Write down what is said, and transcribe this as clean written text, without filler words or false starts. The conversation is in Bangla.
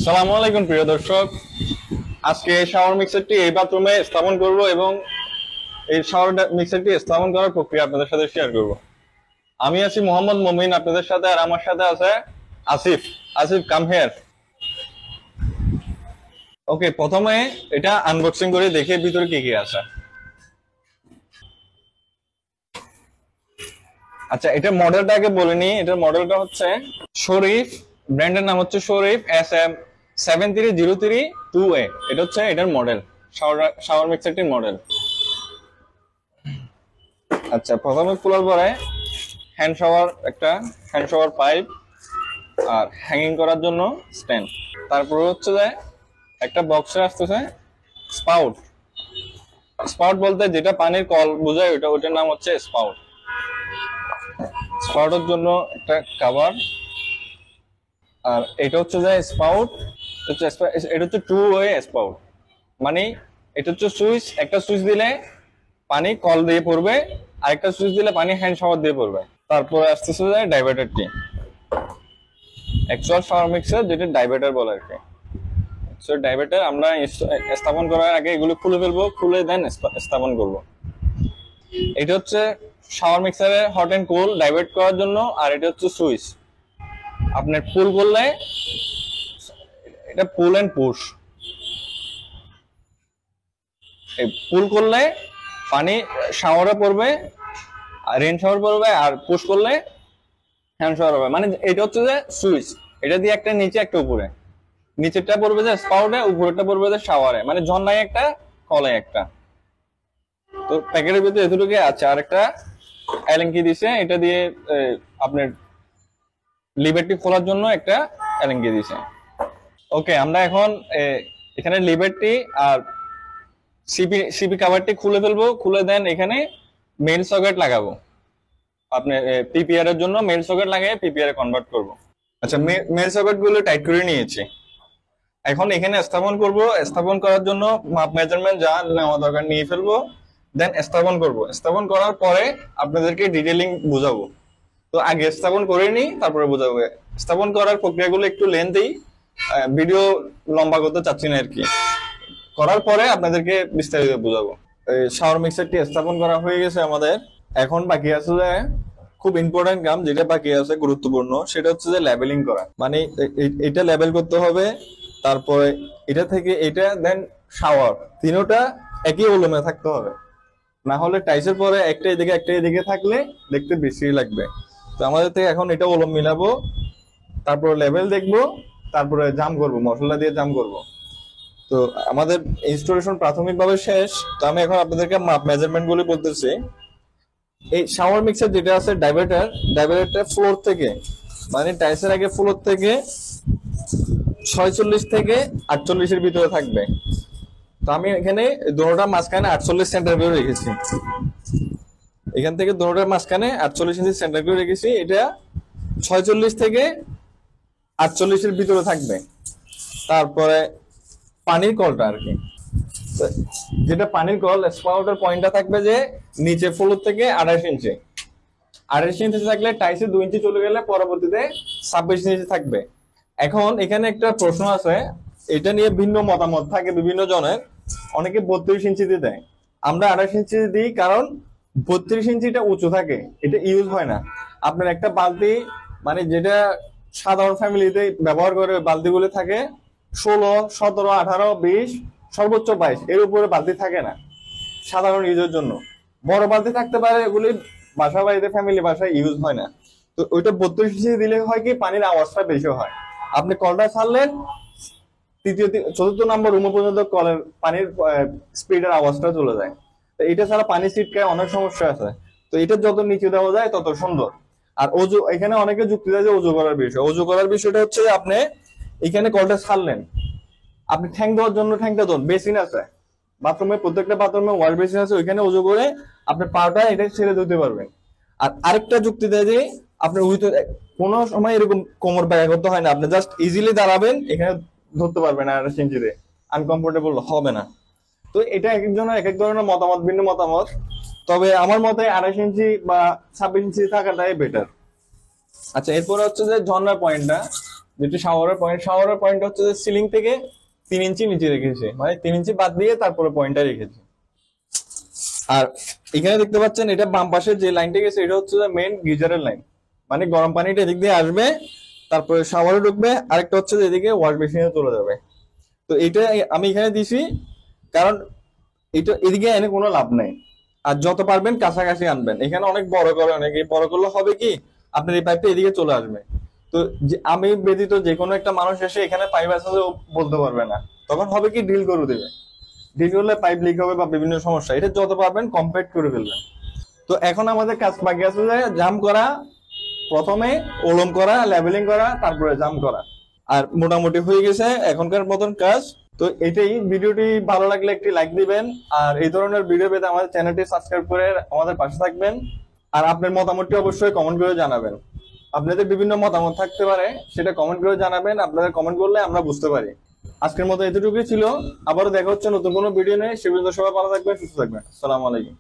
আসসালামু আলাইকুম প্রিয় দর্শক। আজকে শাওয়ার মিক্সারটি এই বাথরুমে স্থাপন করব এবং এই শাওয়ার মিক্সারটি স্থাপন করার প্রক্রিয়া আপনাদের সাথে শেয়ার করব। আমি আছি মোহাম্মদ মমিন আপনাদের সাথে, আর আমার সাথে আছে Asif. Asif, come here. Okay, প্রথমে এটা আনবক্সিং করে দেখে ভিতরে কি কি আছে। আচ্ছা, এটা মডেলটা আগে বলে নি। এটার মডেলটা হচ্ছে শরীফ, ব্র্যান্ডের নাম হচ্ছে শরীফ SM73032A। এটা হচ্ছে এটার মডেল, শাওয়ার মিক্সারটির মডেল। আচ্ছা, প্রথমে খোলার পরে একটা হ্যান্ড শাওয়ার পাইপ আর হ্যাঙ্গিং করার জন্য স্ট্যান্ড। তারপরে হচ্ছে যে একটা বক্সে আসতেছে স্পাউট। স্পাউট বলতে যেটা পানির কল বোঝায়, ওটার নাম হচ্ছে স্পাউট। স্পাউটের জন্য একটা কভার। আর এটা হচ্ছে যে স্পাউট, এটা হচ্ছে টু ওয়ে স্পাউট। মানে এটা হচ্ছে সুইচ, একটা সুইচ দিলে পানি কল দিয়ে পড়বে, আরেকটা সুইচ দিলে পানি হ্যান্ড শাওয়ার দিয়ে পড়বে। তারপরে আসতেছে যে ডাইভার্টারটি, অ্যাকচুয়াল শাওয়ার মিক্সার যেটা ডাইভার্টার বলে আর কি। সো ডাইভার্টার আমরা স্থাপন করার আগে এগুলো খুলে ফেলবো, খুলে দেন স্থাপন করব। এটা হচ্ছে শাওয়ার মিক্সারে হট এন্ড কোল্ড ডাইভার্ট করার জন্য, আর এটা হচ্ছে সুইচ। আপনার পুল করলে এটা পুল এন্ড পুশ। এই পুল করলে পানি শাওয়ারে পড়বে, আর রেন শাওয়ার পড়বে, আর পুশ করলে হ্যান্ড শাওয়ার হবে। মানে এটা হচ্ছে যে সুইচ, এটা দিয়ে একটা নিচে একটা উপরে। নিচেরটা পড়বে যে স্পাউটে, উপরেরটা পড়বে যে শাওয়ারে। মানে ঝর্ণায় একটা, কলে একটা। তো প্যাকেটের ভিতরে এতটুকু আছে। আর একটা অ্যালেঙ্কি দিছে, এটা দিয়ে আপনার লিভারটি খোলার জন্য একটা অ্যালেঙ্কি দিছে। ওকে, আমরা এখন এখানে লিভারটি আর সিপি কভারটি খুলে ফেলবো। খুলে দেন এখানে মেইন সকেট লাগাবো। আপনি পিপিআর এর জন্য মেইন সকেট লাগিয়ে পিপিআর এ কনভার্ট করব। আচ্ছা, মেইন সকেট গুলো টাইট করে নিয়েছি। এখন এখানে স্থাপন করব। স্থাপন করার জন্য মাপ মেজারমেন্ট যা নেওয়া দরকার নিয়ে ফেলবো, দেন স্থাপন করব। স্থাপন করার পরে আপনাদেরকে ডিটেইলিং বুঝাবো। তো আগে স্থাপন করে নিই, তারপরে বোঝাবো। স্থাপন করার প্রক্রিয়াগুলো একটু লেন্থি, ভিডিও লম্বা করতে চাচ্ছি না আর কি। করার পরে আপনাদেরকে বিস্তারিত বোঝাবো। শাওয়ার মিক্সারটি স্থাপন করা হয়ে গেছে আমাদের। এখন বাকি আছে যে খুব ইম্পর্টেন্ট কাম, যেটা বাকি আছে গুরুত্বপূর্ণ, সেটা হচ্ছে যে লেবেলিং করা। মানে এটা লেবেল করতে হবে, তারপরে এটা থেকে এটা, দেন শাওয়ার, তিনোটা একই ওলমে থাকতে হবে। না হলে টাইসের পরে একটা এদিকে থাকলে দেখতে বেশি লাগবে। তো আমাদের থেকে এখন এটা ওলম মিলাবো, তারপর লেভেল দেখবো, তারপরে জাম করব, মশলা দিয়ে জাম করব। তো আমাদের ইনস্টলেশন প্রাথমিকভাবে শেষ। তো আমি এখন আপনাদেরকে মাপ মেজারমেন্ট গুলি বলতেছি। এই শাওয়ার মিক্সার যেটা আছে ডাইভার্টার ফ্লোর থেকে, মানে টাইসের আগে ফ্লোর থেকে 46 থেকে 48 এর ভিতরে থাকবে। তো আমি এখানে দোনোটার মাঝখানে 48 সেন্টার করে রেখেছি। এখান থেকে দোনোটার মাঝখানে 48 ইঞ্চি সেন্টার করে রেখেছি। এটা 46 থেকে 48 এর ভিতরে থাকবে। তারপরে পানির কলটা আর কি, যেটা পানির কল, স্পাউটের পয়েন্টটা থাকবে যে নিচে ফ্লোর থেকে 28 ইঞ্চি। 28 ইঞ্চি থাকলে টাইসে 2 ইঞ্চি চলে গেলে পরবর্তীতে 26 ইঞ্চি থাকবে। এখন এখানে একটা প্রশ্ন আছে, এটা নিয়ে ভিন্ন মতামত থাকে বিভিন্ন জনের। অনেকে 32 ইঞ্চিতে দেয়, আমরা 28 ইঞ্চি দিই, কারণ 32 ইঞ্চিটা উঁচু থাকে, এটা ইউজ হয় না। আপনার একটা বালতি, মানে যেটা সাধারণ ফ্যামিলিতে ব্যবহার করে, বালতিগুলো থাকে 16, 17, 18, 20, সর্বোচ্চ 22, এর উপরে বালতি থাকে না সাধারণ ইউজের জন্য। বড় বালতি থাকতে পারে, এগুলি বাসা বাড়িতে, ফ্যামিলি বাসায় ইউজ হয় না। তো ওইটা 32 ইঞ্চি দিলে হয় কি, পানির আওয়াজটা বেশি হয়। আপনি কলটা ছাড়লেন, চতুর্থ নম্বর রুম পর্যন্ত কলের পানির স্পিডের আওয়াজটা চলে যায়। তো এটা ছাড়া পানি ছিটকায়, অনেক সমস্যা আছে। তো এটা যত নিচে দেওয়া যায় তত সুন্দর। আর অজু, এখানে অনেকে যুক্তি দেয় যে অজু করার বিষয়। অজু করার বিষয়টা হচ্ছে আপনি এখানে কলটা ছাড়লেন, আপনি ঠ্যাং দেওয়ার জন্য ঠ্যাংটা দেন, বেসিন আছে বাথরুমে, প্রত্যেকটা বাথরুমে ওয়াল বেসিন আছে, ওইখানে অজু করে আপনি পাটা এটা ছেড়ে দিতে পারবেন। আর আরেকটা যুক্তি দেয় যে আপনি কোনো সময় এরকম কোমর ব্যথা করতে হয় না, আপনি জাস্ট ইজিলি দাঁড়াবেন, এখানে ধরতে পারবেন, 28 ইঞ্চিতে আনকমফোর্টেবল হবে না। তো এটা এক একজনের এক এক ধরনের মতামত, ভিন্ন মতামত। তবে আমার মতে 28 ইঞ্চি বা 26 ইঞ্চি থাকাটাই বেটার। আচ্ছা, এরপরে হচ্ছে যে ঝর্ণার পয়েন্টটা, যেটি শাওয়ারের পয়েন্ট হচ্ছে যে সিলিং থেকে 3 ইঞ্চি নিচে রেখেছে, মানে 3 ইঞ্চি বাদ দিয়ে তারপরে পয়েন্টটা রেখেছে। আর এখানে দেখতে পাচ্ছেন এটা বাম পাশে যে লাইনটা গেছে এটা হচ্ছে মেইন গিজারের লাইন, মানে গরম পানিটা এদিক দিয়ে আসবে, তারপরে শাওয়ারে ঢুকবে, আরেকটা হচ্ছে যে এদিকে ওয়াশ বেসিনে চলে যাবে। তো এটা আমি এখানে দিছি কারণ এটা এদিকে এনে কোনো লাভ নেই, আর যত পারবেন কাছাকাছি আনবেন। এখানে অনেক বড় করে, অনেক বড় করলে হবে কি আপনার এই পাইপটা এদিকে চলে আসবে। তো আমি ব্যতীত যে কোনো একটা মানুষ এসে এখানে পাইপ আছে বলতে পারবে না, তখন হবে কি ড্রিল করে দেবে, ড্রিল করলে পাইপ লিক হবে বা বিভিন্ন সমস্যা। এটা যত পারবেন কমপ্লিট করে ফেলবেন। তো এখন আমাদের কাজ বাকি আছে যে জাম করা, প্রথমে ওলম করা, লেভেলিং করা, তারপরে জাম করা। আর মোটামুটি হয়ে গেছে এখনকার মতন কাজ। তো এটাই, ভিডিওটি ভালো লাগলে একটি লাইক দিবেন, আর এই ধরনের ভিডিও পেতে আমাদের চ্যানেলটি সাবস্ক্রাইব করে আমাদের পাশে থাকবেন। আর আপনার মতামতটি অবশ্যই কমেন্ট করে জানাবেন। আপনাদের বিভিন্ন মতামত থাকতে পারে, সেটা কমেন্ট করে জানাবেন। আপনাদের কমেন্ট করলে আমরা বুঝতে পারি। আজকের মতো এতটুকুই ছিল, আবারও দেখা হচ্ছে নতুন কোনো ভিডিও নিয়ে। সে পর্যন্ত সবাই ভালো থাকবেন, সুস্থ থাকবেন। আসসালামু আলাইকুম।